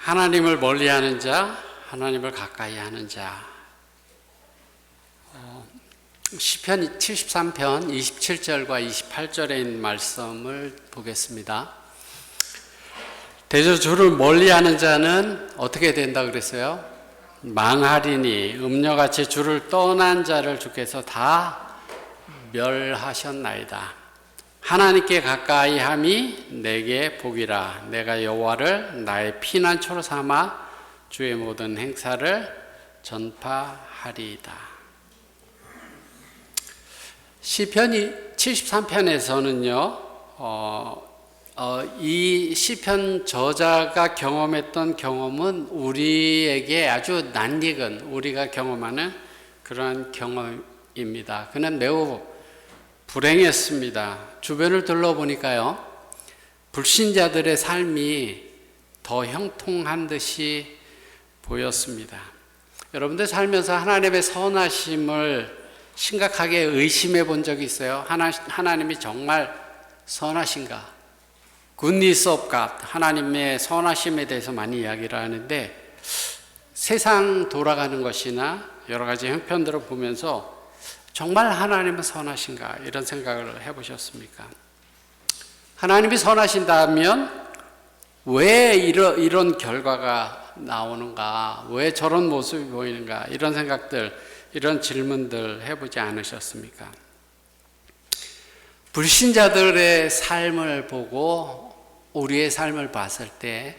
하나님을 멀리하는 자, 하나님을 가까이 하는 자. 시편 73편 27절과 28절에 있는 말씀을 보겠습니다. 대저 주를 멀리하는 자는 어떻게 된다 그랬어요? 망하리니 음녀같이 주를 떠난 자를 주께서 다 멸하셨나이다. 하나님께 가까이 함이 내게 복이라. 내가 여호와를 나의 피난처로 삼아 주의 모든 행사를 전파하리이다. 시편 73편에서는요 이 시편 저자가 경험했던 경험은 우리에게 아주 낯익은, 우리가 경험하는 그러한 경험입니다. 그는 매우 불행했습니다. 주변을 둘러보니까요, 불신자들의 삶이 더 형통한 듯이 보였습니다. 여러분들 살면서 하나님의 선하심을 심각하게 의심해 본 적이 있어요? 하나님이 정말 선하신가? Goodness of God, 하나님의 선하심에 대해서 많이 이야기를 하는데, 세상 돌아가는 것이나 여러 가지 형편들을 보면서 정말 하나님은 선하신가? 이런 생각을 해보셨습니까? 하나님이 선하신다면 왜 이런 결과가 나오는가? 왜 저런 모습이 보이는가? 이런 생각들, 이런 질문들 해보지 않으셨습니까? 불신자들의 삶을 보고 우리의 삶을 봤을 때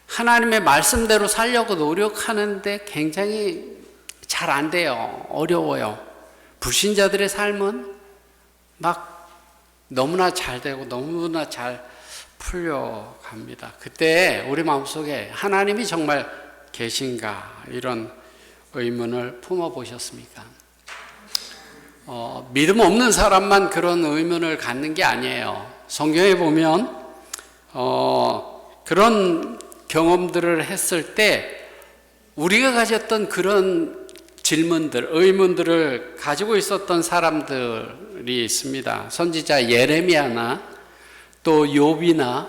하나님의 말씀대로 살려고 노력하는데 굉장히 잘 안 돼요. 어려워요. 불신자들의 삶은 막 너무나 잘 되고 너무나 잘 풀려갑니다. 그때 우리 마음속에 하나님이 정말 계신가? 이런 의문을 품어보셨습니까? 믿음 없는 사람만 그런 의문을 갖는 게 아니에요. 성경에 보면 그런 경험들을 했을 때 우리가 가졌던 그런 질문들, 의문들을 가지고 있었던 사람들이 있습니다. 선지자 예레미야나 또 욥이나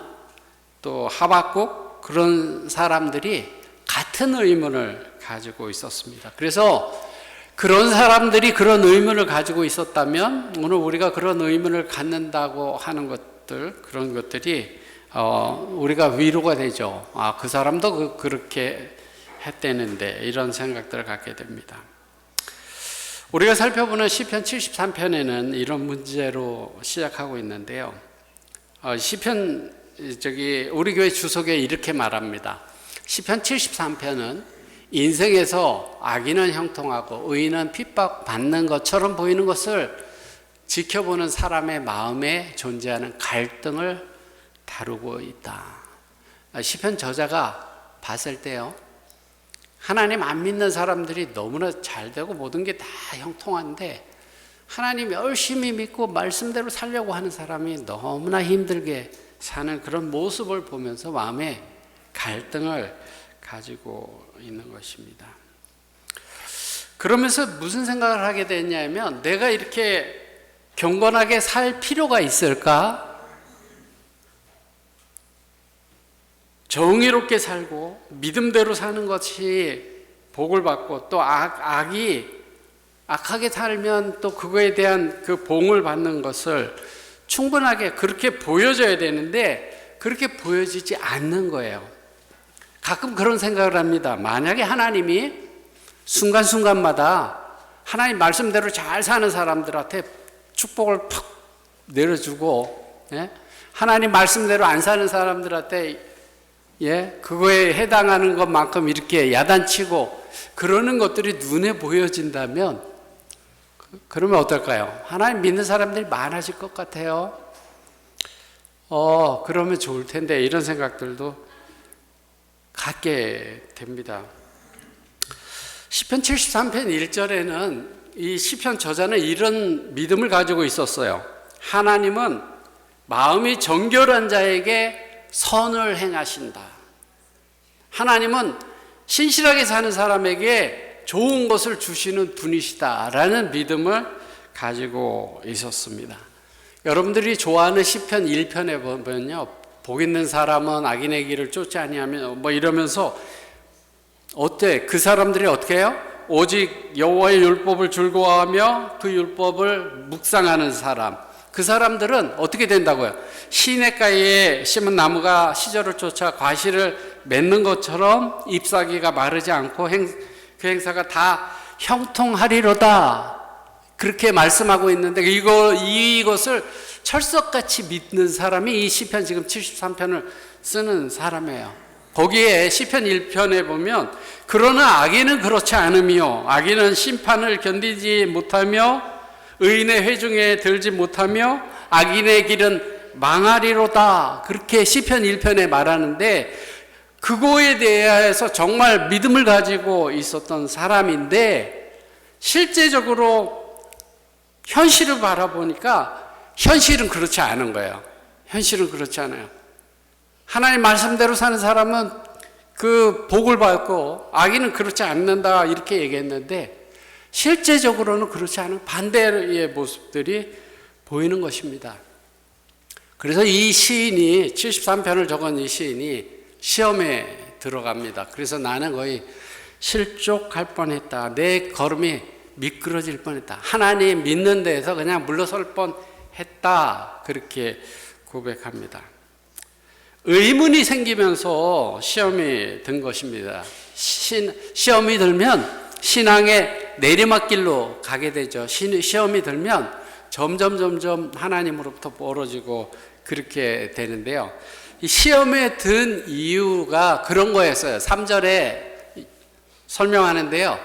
또 하박국, 그런 사람들이 같은 의문을 가지고 있었습니다. 그래서 그런 사람들이 그런 의문을 가지고 있었다면 오늘 우리가 그런 의문을 갖는다고 하는 것들, 그런 것들이 우리가 위로가 되죠. 아, 그 사람도 그렇게 했대는데, 이런 생각들을 갖게 됩니다. 우리가 살펴보는 시편 73편에는 이런 문제로 시작하고 있는데요. 시편 우리 교회 주석에 이렇게 말합니다. 시편 73편은 인생에서 악인은 형통하고 의인은 핍박받는 것처럼 보이는 것을 지켜보는 사람의 마음에 존재하는 갈등을 다루고 있다. 시편 저자가 봤을 때요, 하나님 안 믿는 사람들이 너무나 잘 되고 모든 게 다 형통한데 하나님 열심히 믿고 말씀대로 살려고 하는 사람이 너무나 힘들게 사는 그런 모습을 보면서 마음에 갈등을 가지고 있는 것입니다. 그러면서 무슨 생각을 하게 됐냐면, 내가 이렇게 경건하게 살 필요가 있을까? 정의롭게 살고 믿음대로 사는 것이 복을 받고, 또 악하게 살면 또 그거에 대한 그 봉을 받는 것을 충분하게 그렇게 보여져야 되는데 그렇게 보여지지 않는 거예요. 가끔 그런 생각을 합니다. 만약에 하나님이 순간순간마다 하나님 말씀대로 잘 사는 사람들한테 축복을 팍 내려주고, 하나님 말씀대로 안 사는 사람들한테 그거에 해당하는 것만큼 이렇게 야단치고 그러는 것들이 눈에 보여진다면, 그러면 어떨까요? 하나님 믿는 사람들이 많아질 것 같아요. 그러면 좋을 텐데, 이런 생각들도 갖게 됩니다. 시편 73편 1절에는 이 시편 저자는 이런 믿음을 가지고 있었어요. 하나님은 마음이 정결한 자에게 선을 행하신다. 하나님은 신실하게 사는 사람에게 좋은 것을 주시는 분이시다라는 믿음을 가지고 있었습니다. 여러분들이 좋아하는 시편 1편에 보면요, 복 있는 사람은 악인의 길을 쫓지 아니하며 뭐 이러면서 어때? 그 사람들이 어떻게 해요? 오직 여호와의 율법을 즐거워하며 그 율법을 묵상하는 사람. 그 사람들은 어떻게 된다고요? 시냇가에 심은 나무가 시절을 쫓아 과실을 맺는 것처럼 잎사귀가 마르지 않고 그 행사가 다 형통하리로다. 그렇게 말씀하고 있는데 이것을 철석같이 믿는 사람이 이 시편 지금 73편을 쓰는 사람이에요. 거기에 시편 1편에 보면 그러나 악인은 그렇지 않으며 악인은 심판을 견디지 못하며 의인의 회중에 들지 못하며 악인의 길은 망하리로다. 그렇게 시편 1편에 말하는데 그거에 대해서 정말 믿음을 가지고 있었던 사람인데 실제적으로 현실을 바라보니까 현실은 그렇지 않은 거예요. 현실은 그렇지 않아요. 하나님 말씀대로 사는 사람은 그 복을 받고 악인은 그렇지 않는다 이렇게 얘기했는데 실제적으로는 그렇지 않은 반대의 모습들이 보이는 것입니다. 그래서 이 시인이 73편을 적은 이 시인이 시험에 들어갑니다. 그래서 나는 거의 실족할 뻔했다. 내 걸음이 미끄러질 뻔했다. 하나님 믿는 데에서 그냥 물러설 뻔했다. 그렇게 고백합니다. 의문이 생기면서 시험이 든 것입니다. 시험이 들면 신앙의 내리막길로 가게 되죠. 시험이 들면 점점 하나님으로부터 멀어지고 그렇게 되는데요. 이 시험에 든 이유가 그런 거였어요. 3절에 설명하는데요.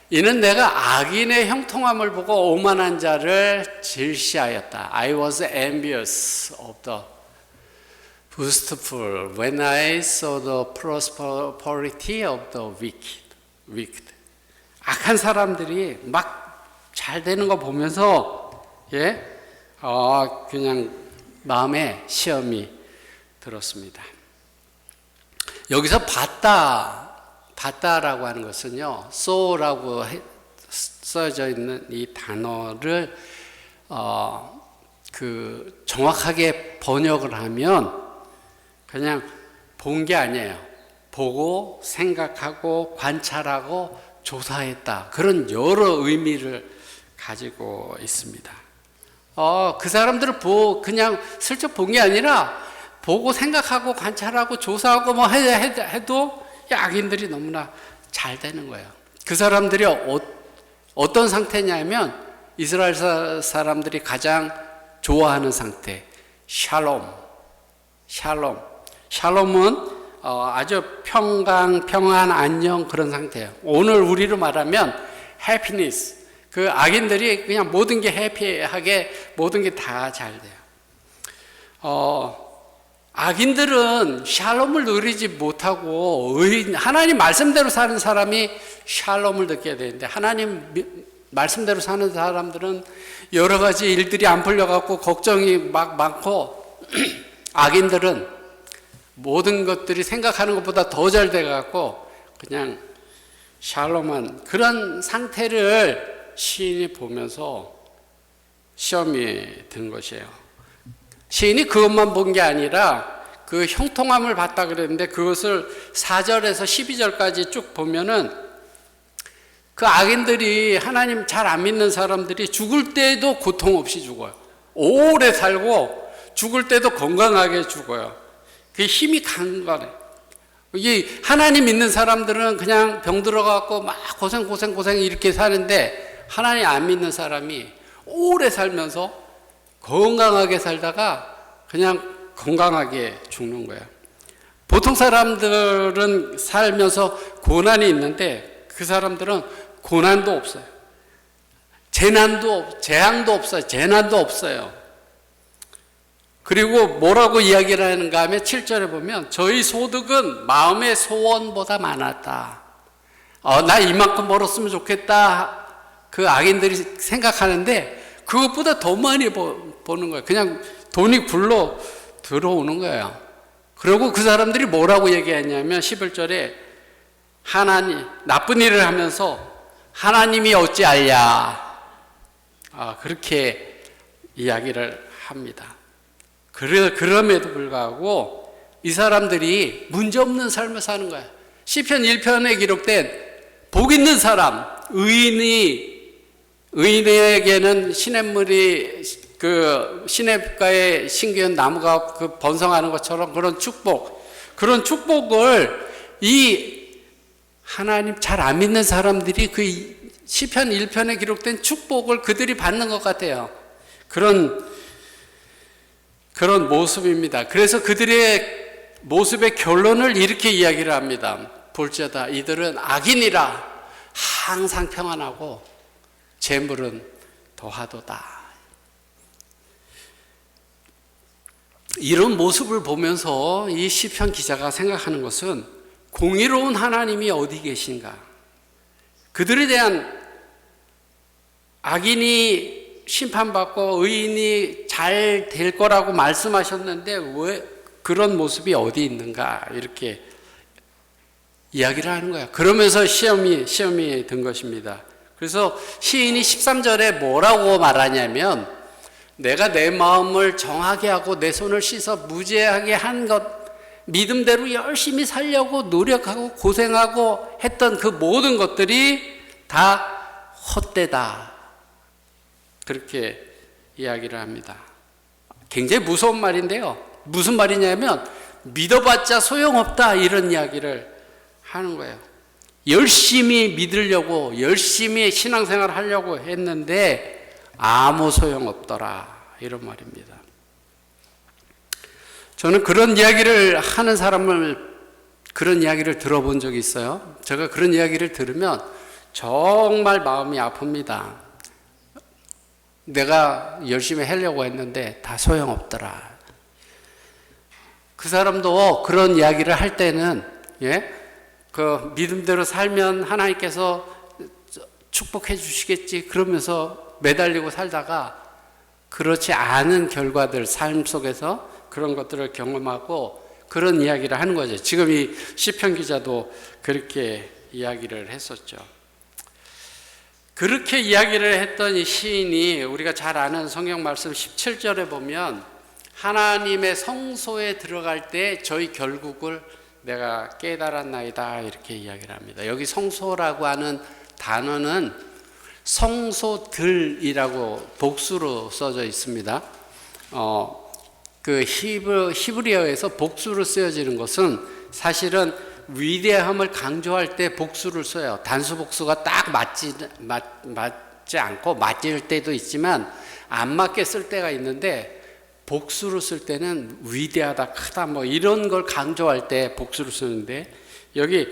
이는 내가 악인의 형통함을 보고 오만한 자를 질시하였다. I was envious of the boastful when I saw the prosperity of the wicked. 악한 사람들이 막 잘 되는 거 보면서 그냥 마음에 시험이 들었습니다. 여기서 봤다라고 하는 것은요, saw라고 써져 있는 이 단어를 정확하게 번역을 하면 그냥 본 게 아니에요. 보고 생각하고 관찰하고 조사했다. 그런 여러 의미를 가지고 있습니다. 그 사람들을 그냥 슬쩍 본 게 아니라 보고 생각하고 관찰하고 조사하고 뭐 해도 악인들이 너무나 잘 되는 거예요. 그 사람들이 어떤 상태냐면 이스라엘 사람들이 가장 좋아하는 상태, 샬롬은 아주 평안, 안녕 그런 상태예요. 오늘 우리로 말하면 해피니스. 그 악인들이 그냥 모든 게 해피하게 모든 게 다 잘 돼요. 악인들은 샬롬을 누리지 못하고 하나님 말씀대로 사는 사람이 샬롬을 느껴야 되는데 하나님 말씀대로 사는 사람들은 여러 가지 일들이 안 풀려갖고 걱정이 막 많고 악인들은 모든 것들이 생각하는 것보다 더 잘 돼갖고 그냥 샬롬한 그런 상태를 시인이 보면서 시험이 든 것이에요. 시인이 그것만 본 게 아니라 그 형통함을 봤다 그랬는데 그것을 4절에서 12절까지 쭉 보면은 그 악인들이 하나님 잘 안 믿는 사람들이 죽을 때도 고통 없이 죽어요. 오래 살고 죽을 때도 건강하게 죽어요. 그 힘이 강한 거네. 이게 하나님 믿는 사람들은 그냥 병 들어가고 막 고생 이렇게 사는데 하나님 안 믿는 사람이 오래 살면서 건강하게 살다가 그냥 건강하게 죽는 거예요. 보통 사람들은 살면서 고난이 있는데 그 사람들은 고난도 없어요. 재앙도 없어요. 재난도 없어요. 그리고 뭐라고 이야기를 하는가 하면 7절에 보면 저희 소득은 마음의 소원보다 많았다. 나 이만큼 벌었으면 좋겠다. 그 악인들이 생각하는데 그것보다 더 많이 버는 거예요. 그냥 돈이 굴러 들어오는 거예요. 그리고 그 사람들이 뭐라고 얘기했냐면 11절에 하나님 나쁜 일을 하면서 하나님이 어찌알랴 그렇게 이야기를 합니다. 그럼에도 불구하고 이 사람들이 문제없는 삶을 사는 거야. 시편 1편에 기록된 복 있는 사람, 의인에게는 시냇물이 그 시냇가에 심기운 나무가 그 번성하는 것처럼 그런 축복을 이 하나님 잘 안 믿는 사람들이 그 시편 1편에 기록된 축복을 그들이 받는 것 같아요. 그런 모습입니다. 그래서 그들의 모습의 결론을 이렇게 이야기를 합니다. 볼지어다 이들은 악인이라 항상 평안하고 재물은 더하도다. 이런 모습을 보면서 이 시편 기자가 생각하는 것은 공의로운 하나님이 어디 계신가? 그들에 대한 악인이 심판받고 의인이 잘 될 거라고 말씀하셨는데 왜 그런 모습이 어디 있는가? 이렇게 이야기를 하는 거야. 그러면서 시험이 든 것입니다. 그래서 시인이 13절에 뭐라고 말하냐면 내가 내 마음을 정하게 하고 내 손을 씻어 무죄하게 한 것 믿음대로 열심히 살려고 노력하고 고생하고 했던 그 모든 것들이 다 헛되다. 그렇게 이야기를 합니다. 굉장히 무서운 말인데요. 무슨 말이냐면 믿어봤자 소용없다 이런 이야기를 하는 거예요. 열심히 믿으려고 열심히 신앙생활을 하려고 했는데 아무 소용없더라 이런 말입니다. 저는 그런 이야기를 하는 그런 이야기를 들어본 적이 있어요. 제가 그런 이야기를 들으면 정말 마음이 아픕니다. 내가 열심히 하려고 했는데 다 소용없더라. 그 사람도 그런 이야기를 할 때는 그 믿음대로 살면 하나님께서 축복해 주시겠지 그러면서 매달리고 살다가 그렇지 않은 결과들 삶 속에서 그런 것들을 경험하고 그런 이야기를 하는 거죠. 지금 이 시편 기자도 그렇게 이야기를 했었죠. 그렇게 이야기를 했던 이 시인이 우리가 잘 아는 성경 말씀 17절에 보면 하나님의 성소에 들어갈 때 저희 결국을 내가 깨달았나이다 이렇게 이야기를 합니다. 여기 성소라고 하는 단어는 성소들이라고 복수로 써져 있습니다. 그 히브리어에서 복수로 쓰여지는 것은 사실은 위대함을 강조할 때 복수를 써요. 단수 복수가 딱 맞지 않고 맞을 때도 있지만 안 맞게 쓸 때가 있는데 복수로 쓸 때는 위대하다, 크다 뭐 이런 걸 강조할 때 복수로 쓰는데 여기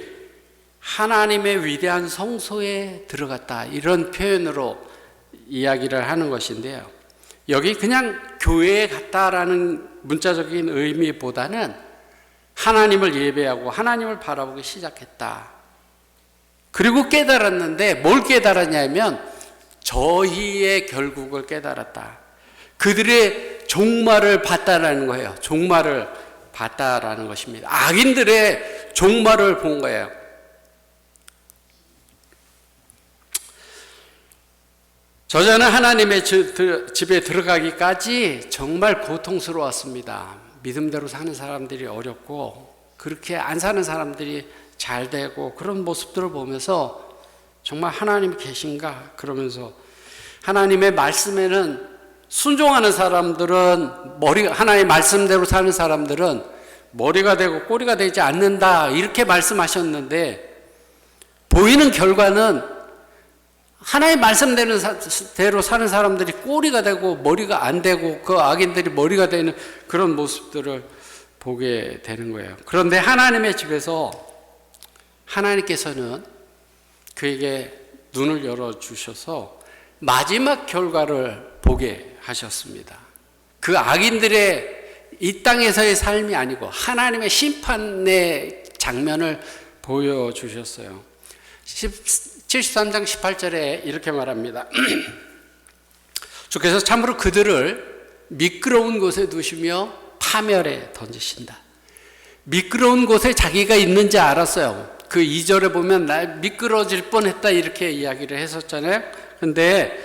하나님의 위대한 성소에 들어갔다 이런 표현으로 이야기를 하는 것인데요. 여기 그냥 교회에 갔다라는 문자적인 의미보다는 하나님을 예배하고 하나님을 바라보기 시작했다. 그리고 깨달았는데 뭘 깨달았냐면 저희의 결국을 깨달았다. 그들의 종말을 봤다라는 거예요. 종말을 봤다라는 것입니다. 악인들의 종말을 본 거예요. 저자는 하나님의 집에 들어가기까지 정말 고통스러웠습니다. 믿음대로 사는 사람들이 어렵고 그렇게 안 사는 사람들이 잘 되고 그런 모습들을 보면서 정말 하나님이 계신가 그러면서 하나님의 말씀에는 순종하는 사람들은 하나님의 말씀대로 사는 사람들은 머리가 되고 꼬리가 되지 않는다 이렇게 말씀하셨는데 보이는 결과는 하나의 말씀대로 사는 사람들이 꼬리가 되고 머리가 안 되고 그 악인들이 머리가 되는 그런 모습들을 보게 되는 거예요. 그런데 하나님의 집에서 하나님께서는 그에게 눈을 열어주셔서 마지막 결과를 보게 하셨습니다. 그 악인들의 이 땅에서의 삶이 아니고 하나님의 심판의 장면을 보여주셨어요. 73장 18절에 이렇게 말합니다. 주께서 참으로 그들을 미끄러운 곳에 두시며 파멸에 던지신다. 미끄러운 곳에 자기가 있는지 알았어요. 그 2절에 보면 나 미끄러질 뻔했다 이렇게 이야기를 했었잖아요. 근데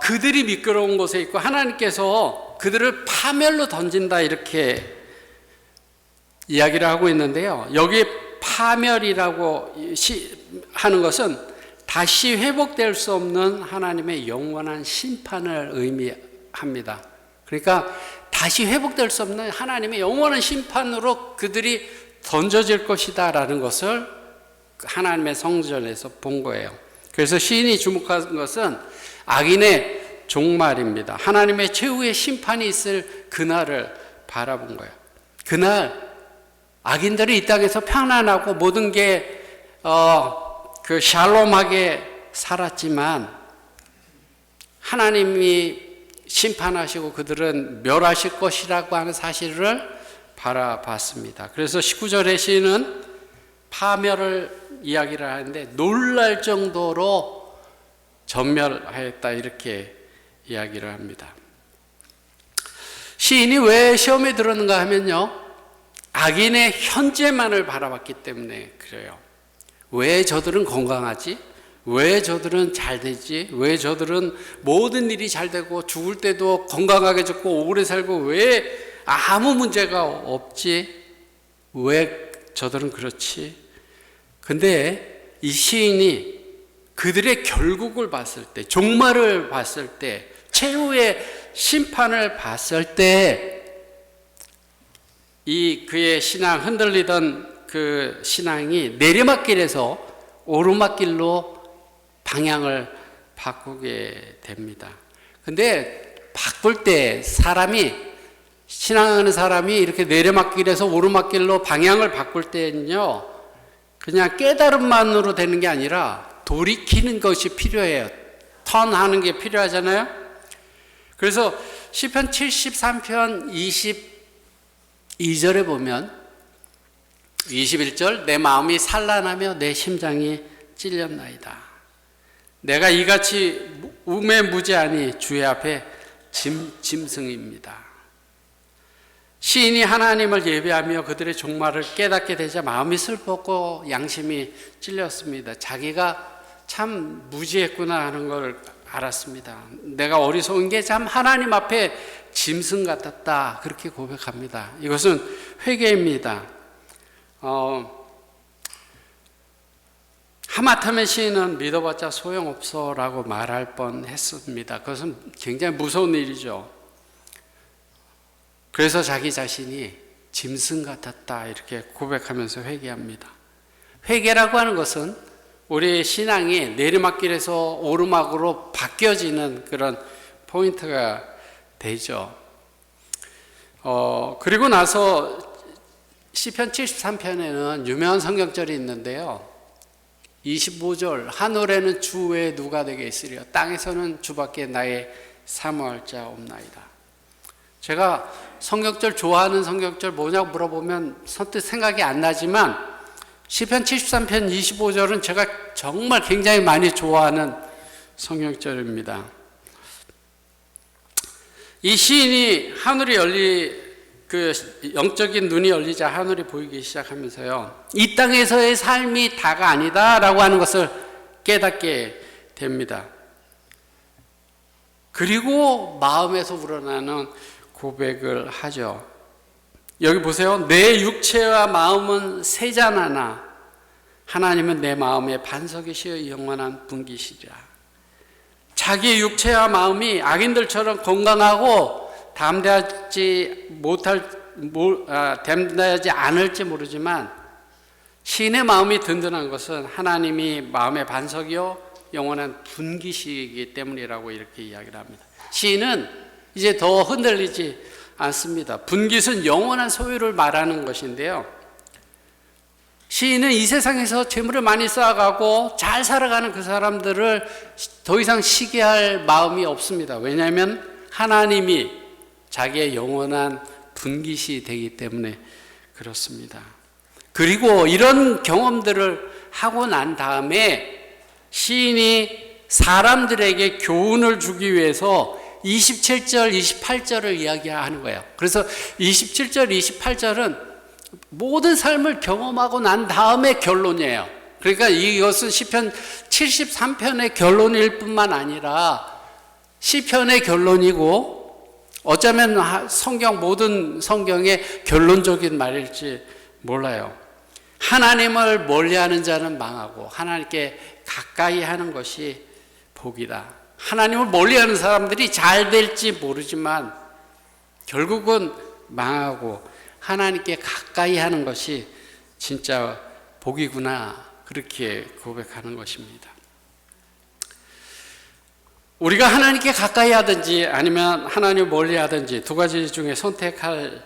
그들이 미끄러운 곳에 있고 하나님께서 그들을 파멸로 던진다 이렇게 이야기를 하고 있는데요. 여기 파멸이라고 하는 것은 다시 회복될 수 없는 하나님의 영원한 심판을 의미합니다. 그러니까 다시 회복될 수 없는 하나님의 영원한 심판으로 그들이 던져질 것이다 라는 것을 하나님의 성전에서 본 거예요. 그래서 시인이 주목한 것은 악인의 종말입니다. 하나님의 최후의 심판이 있을 그날을 바라본 거예요. 그날 악인들이 이 땅에서 편안하고 모든 게 샬롬하게 살았지만 하나님이 심판하시고 그들은 멸하실 것이라고 하는 사실을 바라봤습니다. 그래서 19절의 시인은 파멸을 이야기를 하는데 놀랄 정도로 전멸하였다 이렇게 이야기를 합니다. 시인이 왜 시험에 들었는가 하면요, 악인의 현재만을 바라봤기 때문에 그래요. 왜 저들은 건강하지? 왜 저들은 잘 되지? 왜 저들은 모든 일이 잘 되고 죽을 때도 건강하게 죽고 오래 살고 왜 아무 문제가 없지? 왜 저들은 그렇지? 근데 이 시인이 그들의 결국을 봤을 때, 종말을 봤을 때, 최후의 심판을 봤을 때 이 그의 신앙, 흔들리던 그 신앙이 내리막길에서 오르막길로 방향을 바꾸게 됩니다. 근데 바꿀 때 신앙하는 사람이 이렇게 내리막길에서 오르막길로 방향을 바꿀 때는요, 그냥 깨달음만으로 되는 게 아니라 돌이키는 것이 필요해요. 턴하는 게 필요하잖아요. 그래서 시편 73편 22절에 보면 21절, 내 마음이 산란하며 내 심장이 찔렸나이다. 내가 이같이 우매무지하니 주의 앞에 짐승입니다. 시인이 하나님을 예배하며 그들의 종말을 깨닫게 되자 마음이 슬펐고 양심이 찔렸습니다. 자기가 참 무지했구나 하는 걸 알았습니다. 내가 어리석은 게 참 하나님 앞에 짐승 같았다 그렇게 고백합니다. 이것은 회개입니다. 하마터면 시인은 믿어봤자 소용없어 라고 말할 뻔했습니다. 그것은 굉장히 무서운 일이죠. 그래서 자기 자신이 짐승 같았다 이렇게 고백하면서 회개합니다. 회개라고 하는 것은 우리의 신앙이 내리막길에서 오르막으로 바뀌어지는 그런 포인트가 되죠. 그리고 나서 시편 73편에는 유명한 성경절이 있는데요. 25절, 하늘에는 주 외에 누가 되게 있으리요 땅에서는 주밖에 나의 사모할 자 없나이다. 제가 성경절 좋아하는 성경절 뭐냐고 물어보면 선뜻 생각이 안 나지만 시편 73편 25절은 제가 정말 굉장히 많이 좋아하는 성경절입니다. 이 시인이 그 영적인 눈이 열리자 하늘이 보이기 시작하면서요, 이 땅에서의 삶이 다가 아니다라고 하는 것을 깨닫게 됩니다. 그리고 마음에서 우러나는 고백을 하죠. 여기 보세요. 내 육체와 마음은 세잔하나 하나님은 내 마음의 반석이시여 영원한 분기시리라. 자기의 육체와 마음이 악인들처럼 건강하고 담대하지 않을지 모르지만 시인의 마음이 든든한 것은 하나님이 마음의 반석이요 영원한 분기시이기 때문이라고 이렇게 이야기를 합니다. 시인은 이제 더 흔들리지 않습니다. 분깃은 영원한 소유를 말하는 것인데요, 시인은 이 세상에서 재물을 많이 쌓아가고 잘 살아가는 그 사람들을 더 이상 시기할 마음이 없습니다. 왜냐하면 하나님이 자기의 영원한 분깃이 되기 때문에 그렇습니다. 그리고 이런 경험들을 하고 난 다음에 시인이 사람들에게 교훈을 주기 위해서 27절, 28절을 이야기하는 거예요. 그래서 27절, 28절은 모든 삶을 경험하고 난 다음에 결론이에요. 그러니까 이것은 시편 73편의 결론일 뿐만 아니라 시편의 결론이고 어쩌면 모든 성경의 결론적인 말일지 몰라요. 하나님을 멀리하는 자는 망하고 하나님께 가까이 하는 것이 복이다. 하나님을 멀리하는 사람들이 잘 될지 모르지만 결국은 망하고 하나님께 가까이 하는 것이 진짜 복이구나, 그렇게 고백하는 것입니다. 우리가 하나님께 가까이 하든지 아니면 하나님을 멀리 하든지 두 가지 중에 선택할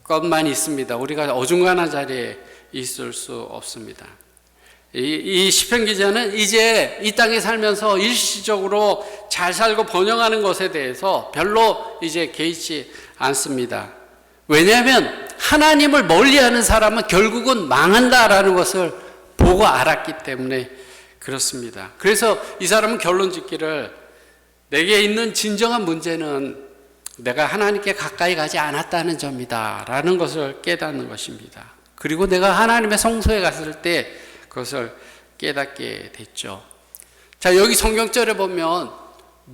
것만 있습니다. 우리가 어중간한 자리에 있을 수 없습니다. 이 시편 기자는 이제 이 땅에 살면서 일시적으로 잘 살고 번영하는 것에 대해서 별로 이제 개의치 않습니다. 왜냐하면 하나님을 멀리하는 사람은 결국은 망한다라는 것을 보고 알았기 때문에 그렇습니다. 그래서 이 사람은 결론 짓기를, 내게 있는 진정한 문제는 내가 하나님께 가까이 가지 않았다는 점이다 라는 것을 깨닫는 것입니다. 그리고 내가 하나님의 성소에 갔을 때 그것을 깨닫게 됐죠. 자, 여기 성경절에 보면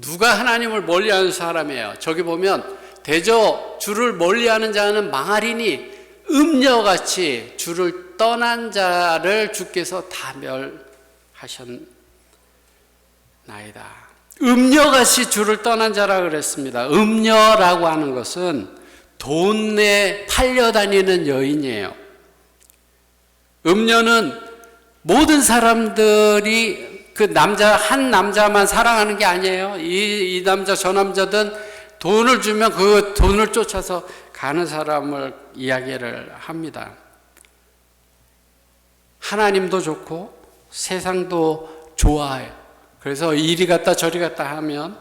누가 하나님을 멀리하는 사람이에요? 저기 보면 대저 주를 멀리하는 자는 망하리니 음녀같이 주를 떠난 자를 주께서 다 멸하셨나이다. 음녀같이 주를 떠난 자라 그랬습니다. 음녀라고 하는 것은 돈에 팔려다니는 여인이에요. 음녀는 모든 사람들이 그 한 남자만 사랑하는 게 아니에요. 이 남자 저 남자든 돈을 주면 그 돈을 쫓아서 가는 사람을 이야기를 합니다. 하나님도 좋고 세상도 좋아해요. 그래서 이리 갔다 저리 갔다 하면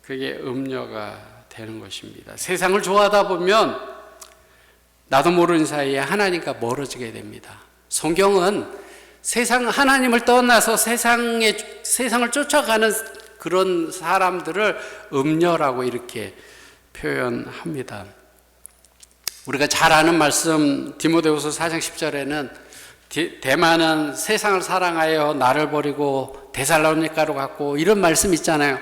그게 음녀가 되는 것입니다. 세상을 좋아하다 보면 나도 모르는 사이에 하나님과 멀어지게 됩니다. 성경은 하나님을 떠나서 세상을 쫓아가는 그런 사람들을 음녀라고 이렇게 표현합니다. 우리가 잘 아는 말씀 디모데후서 4장 10절에는 대만은 세상을 사랑하여 나를 버리고 데살로니가로 갔고, 이런 말씀 있잖아요.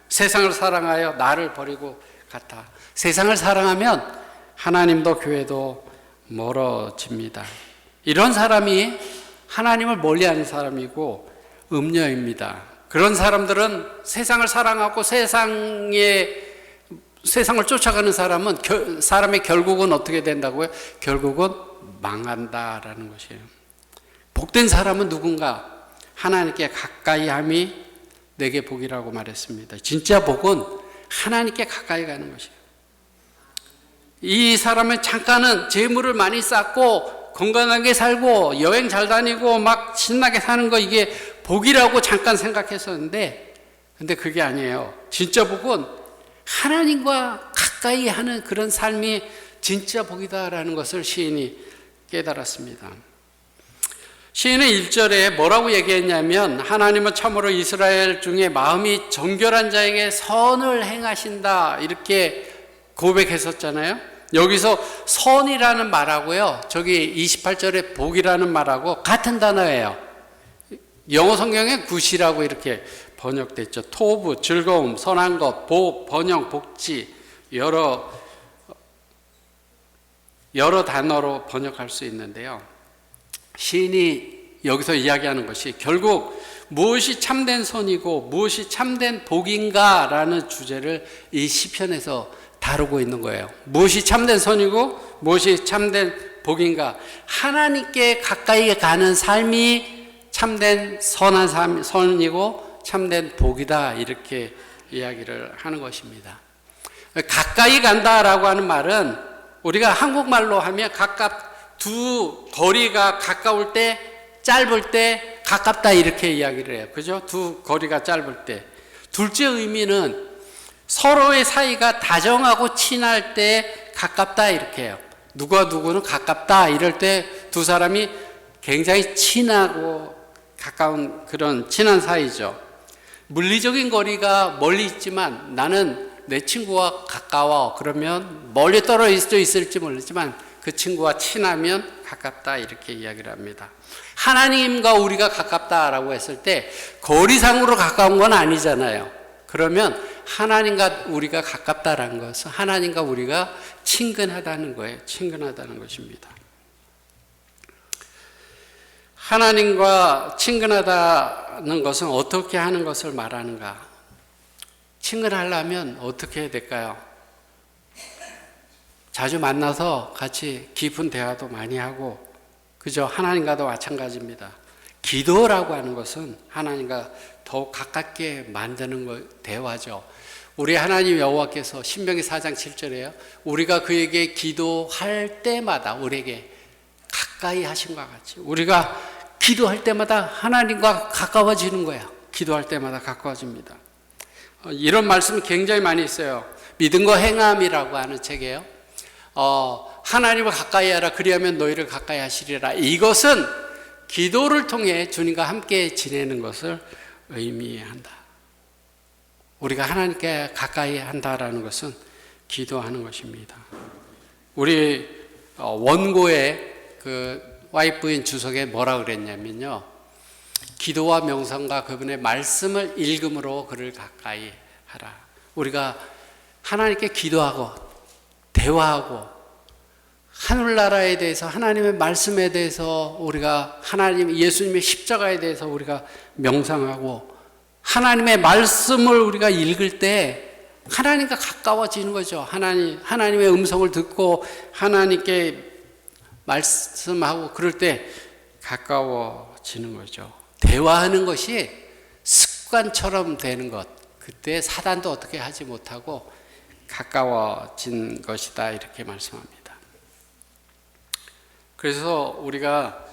세상을 사랑하여 나를 버리고 갔다. 세상을 사랑하면 하나님도 교회도 멀어집니다. 이런 사람이 하나님을 멀리하는 사람이고 음녀입니다. 그런 사람들은 세상을 사랑하고 세상을 쫓아가는 사람의 결국은 어떻게 된다고요? 결국은 망한다라는 것이에요. 복된 사람은 누군가? 하나님께 가까이 함이 내게 복이라고 말했습니다. 진짜 복은 하나님께 가까이 가는 것이에요. 이 사람은 잠깐은 재물을 많이 쌓고 건강하게 살고 여행 잘 다니고 막 신나게 사는 거, 이게 복이라고 잠깐 생각했었는데, 근데 그게 아니에요. 진짜 복은 하나님과 가까이 하는 그런 삶이 진짜 복이다라는 것을 시인이 깨달았습니다. 시인은 1절에 뭐라고 얘기했냐면, 하나님은 참으로 이스라엘 중에 마음이 정결한 자에게 선을 행하신다, 이렇게 고백했었잖아요. 여기서 선이라는 말하고요, 저기 28절에 복이라는 말하고 같은 단어예요. 영어 성경에 굿이라고 이렇게 번역됐죠. 토브, 즐거움, 선한 것, 복, 번영, 복지, 여러 단어로 번역할 수 있는데요. 시인이 여기서 이야기하는 것이 결국 무엇이 참된 선이고 무엇이 참된 복인가 라는 주제를 이 시편에서 다루고 있는 거예요. 무엇이 참된 선이고 무엇이 참된 복인가, 하나님께 가까이 가는 삶이 참된 선한 선이고 참된 복이다, 이렇게 이야기를 하는 것입니다. 가까이 간다라고 하는 말은 우리가 한국말로 하면 두 거리가 가까울 때, 짧을 때 가깝다, 이렇게 이야기를 해요. 그죠? 두 거리가 짧을 때. 둘째 의미는 서로의 사이가 다정하고 친할 때 가깝다, 이렇게 해요. 누구는 가깝다 이럴 때 두 사람이 굉장히 친하고 가까운 그런 친한 사이죠. 물리적인 거리가 멀리 있지만 나는 내 친구와 가까워, 그러면 멀리 떨어져 있을지 모르지만 그 친구와 친하면 가깝다, 이렇게 이야기를 합니다. 하나님과 우리가 가깝다라고 했을 때 거리상으로 가까운 건 아니잖아요. 그러면 하나님과 우리가 가깝다라는 것은 하나님과 우리가 친근하다는 거예요. 친근하다는 것입니다. 하나님과 친근하다는 것은 어떻게 하는 것을 말하는가? 친근하려면 어떻게 해야 될까요? 자주 만나서 같이 깊은 대화도 많이 하고, 그죠? 하나님과도 마찬가지입니다. 기도라고 하는 것은 하나님과 더욱 가깝게 만드는 대화죠. 우리 하나님 여호와께서 신명기 4장 7절에요. 우리가 그에게 기도할 때마다 우리에게 가까이 하신 것 같이 우리가 기도할 때마다 하나님과 가까워지는 거야. 기도할 때마다 가까워집니다. 이런 말씀이 굉장히 많이 있어요. 믿음과 행함이라고 하는 책이에요. 하나님을 가까이 하라 그리하면 너희를 가까이 하시리라. 이것은 기도를 통해 주님과 함께 지내는 것을 의미한다. 우리가 하나님께 가까이 한다라는 것은 기도하는 것입니다. 우리 원고의 그 와이프인 주석에 뭐라 그랬냐면요, 기도와 명상과 그분의 말씀을 읽음으로 그를 가까이 하라. 우리가 하나님께 기도하고 대화하고 하늘나라에 대해서 하나님의 말씀에 대해서 우리가 하나님 예수님의 십자가에 대해서 우리가 명상하고 하나님의 말씀을 우리가 읽을 때 하나님과 가까워지는 거죠. 하나님의 음성을 듣고 하나님께 말씀하고 그럴 때 가까워지는 거죠. 대화하는 것이 습관처럼 되는 것, 그때 사단도 어떻게 하지 못하고 가까워진 것이다 이렇게 말씀합니다. 그래서 우리가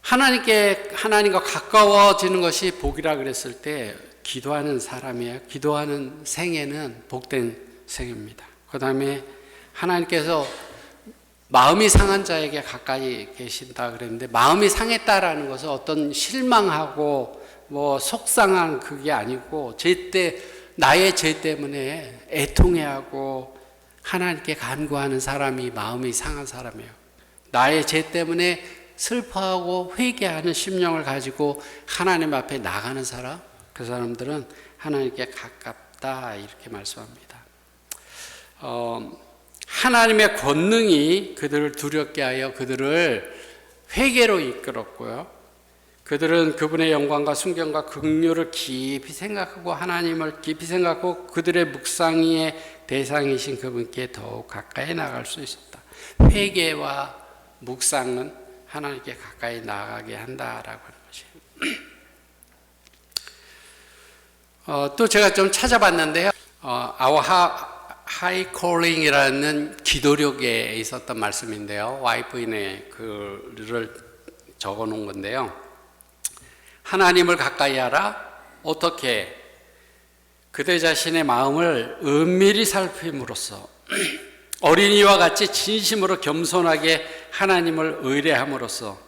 하나님과 가까워지는 것이 복이라 그랬을 때 기도하는 사람이에요. 기도하는 생애는 복된 생입니다. 그 다음에 하나님께서 마음이 상한 자에게 가까이 계신다 그랬는데, 마음이 상했다라는 것은 어떤 실망하고 속상한 그게 아니고 나의 죄 때문에 애통해하고 하나님께 간구하는 사람이 마음이 상한 사람이에요. 나의 죄 때문에 슬퍼하고 회개하는 심령을 가지고 하나님 앞에 나가는 사람, 그 사람들은 하나님께 가깝다 이렇게 말씀합니다. 하나님의 권능이 그들을 두렵게 하여 그들을 회개로 이끌었고요. 그들은 그분의 영광과 순경과 긍휼을 깊이 생각하고 하나님을 깊이 생각하고 그들의 묵상의 대상이신 그분께 더욱 가까이 나갈 수 있었다. 회개와 묵상은 하나님께 가까이 나가게 한다라고 하는 것이에요. 또 제가 좀 찾아봤는데요. Our High Calling이라는 기도력에 있었던 말씀인데요. 와이프인의 글을 적어 놓은 건데요. 하나님을 가까이 하라. 어떻게? 그대 자신의 마음을 은밀히 살핌으로써 어린이와 같이 진심으로 겸손하게 하나님을 의뢰함으로써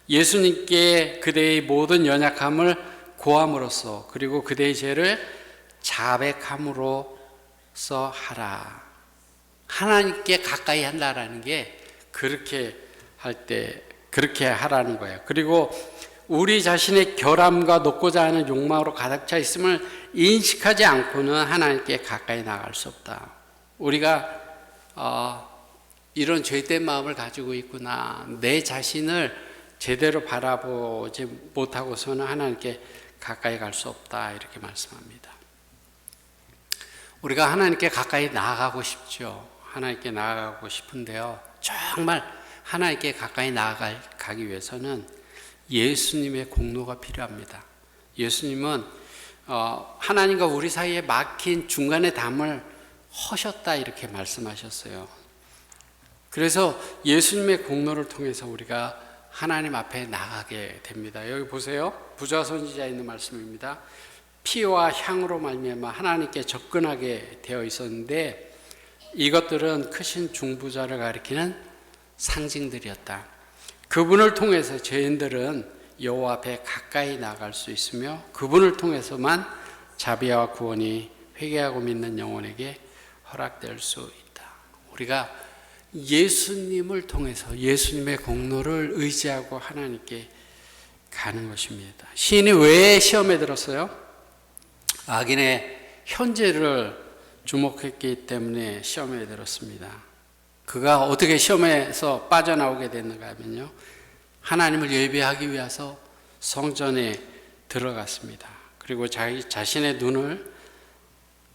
예수님께 그대의 모든 연약함을 고함으로써 그리고 그대의 죄를 자백함으로써 하라. 하나님께 가까이 한다라는 게 그렇게 할 때 그렇게 하라는 거예요. 그리고 우리 자신의 결함과 높고자 하는 욕망으로 가득 차 있음을 인식하지 않고는 하나님께 가까이 나갈 수 없다. 우리가 이런 죄된 마음을 가지고 있구나, 내 자신을 제대로 바라보지 못하고서는 하나님께 가까이 갈 수 없다 이렇게 말씀합니다. 우리가 하나님께 가까이 나아가고 싶죠. 하나님께 나아가고 싶은데요, 정말 하나님께 가까이 나아가기 위해서는 예수님의 공로가 필요합니다. 예수님은 하나님과 우리 사이에 막힌 중간의 담을 허셨다 이렇게 말씀하셨어요. 그래서 예수님의 공로를 통해서 우리가 하나님 앞에 나가게 됩니다. 여기 보세요. 부자 선지자에 있는 말씀입니다. 피와 향으로 말미암아 하나님께 접근하게 되어 있었는데 이것들은 크신 중부자를 가리키는 상징들이었다. 그분을 통해서 죄인들은 여호와 앞에 가까이 나갈 수 있으며 그분을 통해서만 자비와 구원이 회개하고 믿는 영혼에게 허락될 수 있다. 우리가 예수님을 통해서 예수님의 공로를 의지하고 하나님께 가는 것입니다. 시인이 왜 시험에 들었어요? 악인의 현재를 주목했기 때문에 시험에 들었습니다. 그가 어떻게 시험에서 빠져나오게 됐는가 하면요, 하나님을 예배하기 위해서 성전에 들어갔습니다. 그리고 자기 자신의 눈을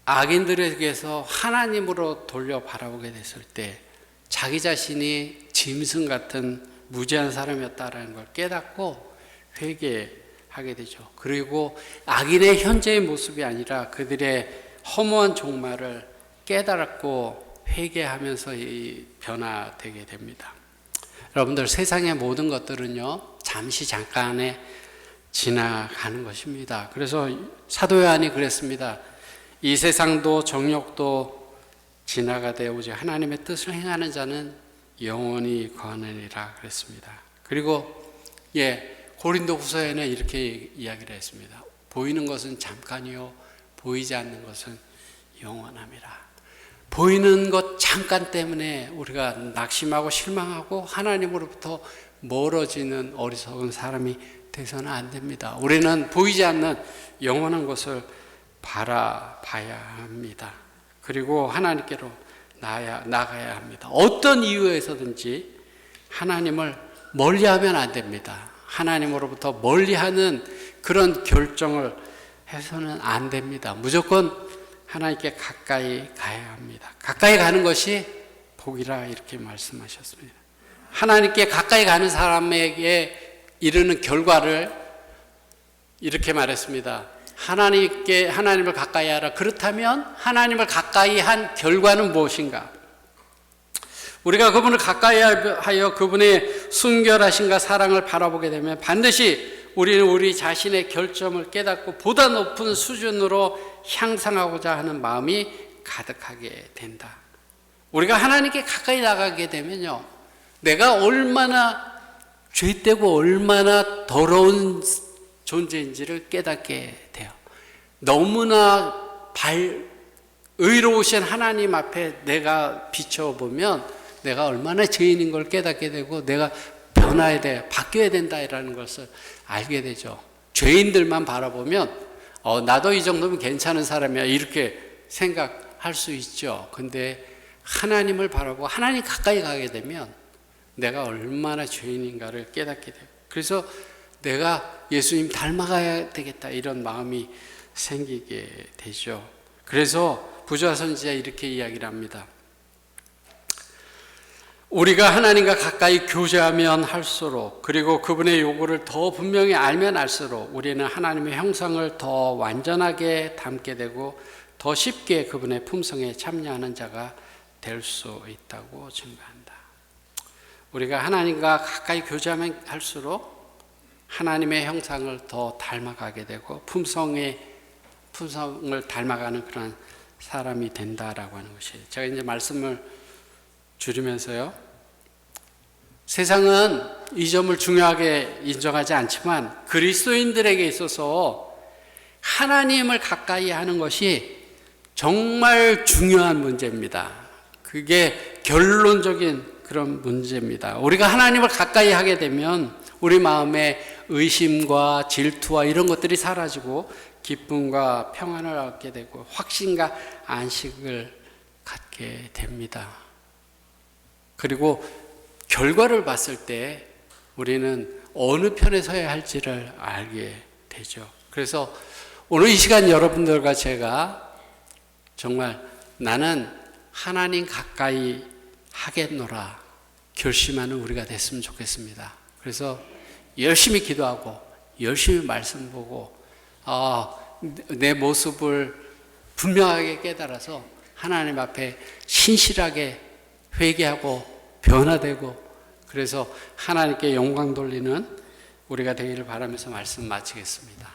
악인들에게서 하나님으로 돌려 바라보게 됐을 때 자기 자신이 짐승 같은 무지한 사람이었다라는 걸 깨닫고 회개하게 되죠. 그리고 악인의 현재의 모습이 아니라 그들의 허무한 종말을 깨달았고 회개하면서 변화되게 됩니다. 여러분들, 세상의 모든 것들은요, 잠시 잠깐에 지나가는 것입니다. 그래서 사도 요한이 그랬습니다. 이 세상도 정욕도 지나가되 오직 하나님의 뜻을 행하는 자는 영원히 거하느니라 그랬습니다. 그리고 고린도 후서에는 이렇게 이야기를 했습니다. 보이는 것은 잠깐이요 보이지 않는 것은 영원함이라. 보이는 것 잠깐 때문에 우리가 낙심하고 실망하고 하나님으로부터 멀어지는 어리석은 사람이 돼서는 안 됩니다. 우리는 보이지 않는 영원한 것을 바라봐야 합니다. 그리고 하나님께로 나가야 합니다. 어떤 이유에서든지 하나님을 멀리하면 안 됩니다. 하나님으로부터 멀리하는 그런 결정을 해서는 안 됩니다. 무조건 하나님께 가까이 가야 합니다. 가까이 가는 것이 복이라 이렇게 말씀하셨습니다. 하나님께 가까이 가는 사람에게 이르는 결과를 이렇게 말했습니다. 하나님을 가까이 하라. 그렇다면 하나님을 가까이 한 결과는 무엇인가? 우리가 그분을 가까이 하여 그분의 순결하신가 사랑을 바라보게 되면 반드시 우리는 우리 자신의 결점을 깨닫고 보다 높은 수준으로 향상하고자 하는 마음이 가득하게 된다. 우리가 하나님께 가까이 나가게 되면요, 내가 얼마나 죄되고 얼마나 더러운 존재인지를 깨닫게 돼요. 너무나 의로우신 하나님 앞에 내가 비춰보면 내가 얼마나 죄인인 걸 깨닫게 되고 내가 변화해야 돼, 바뀌어야 된다라는 것을 알게 되죠. 죄인들만 바라보면 나도 이 정도면 괜찮은 사람이야 이렇게 생각할 수 있죠. 근데 하나님을 바라보고 하나님 가까이 가게 되면 내가 얼마나 죄인인가를 깨닫게 돼요. 그래서 내가 예수님 닮아가야 되겠다 이런 마음이 생기게 되죠. 그래서 부조와 선지자 이렇게 이야기를 합니다. 우리가 하나님과 가까이 교제하면 할수록, 그리고 그분의 요구를 더 분명히 알면 알수록 우리는 하나님의 형상을 더 완전하게 담게 되고 더 쉽게 그분의 품성에 참여하는 자가 될 수 있다고 증거한다. 우리가 하나님과 가까이 교제하면 할수록 하나님의 형상을 더 닮아가게 되고 품성을 닮아가는 그런 사람이 된다라고 하는 것이에요. 제가 이제 말씀을 줄이면서요, 세상은 이 점을 중요하게 인정하지 않지만 그리스도인들에게 있어서 하나님을 가까이 하는 것이 정말 중요한 문제입니다. 그게 결론적인 그런 문제입니다. 우리가 하나님을 가까이 하게 되면 우리 마음에 의심과 질투와 이런 것들이 사라지고 기쁨과 평안을 얻게 되고 확신과 안식을 갖게 됩니다. 그리고 결과를 봤을 때 우리는 어느 편에 서야 할지를 알게 되죠. 그래서 오늘 이 시간 여러분들과 제가 정말 나는 하나님 가까이 하겠노라 결심하는 우리가 됐으면 좋겠습니다. 그래서 열심히 기도하고 열심히 말씀 보고 내 모습을 분명하게 깨달아서 하나님 앞에 신실하게 회개하고 변화되고, 그래서 하나님께 영광 돌리는 우리가 되기를 바라면서 말씀 마치겠습니다.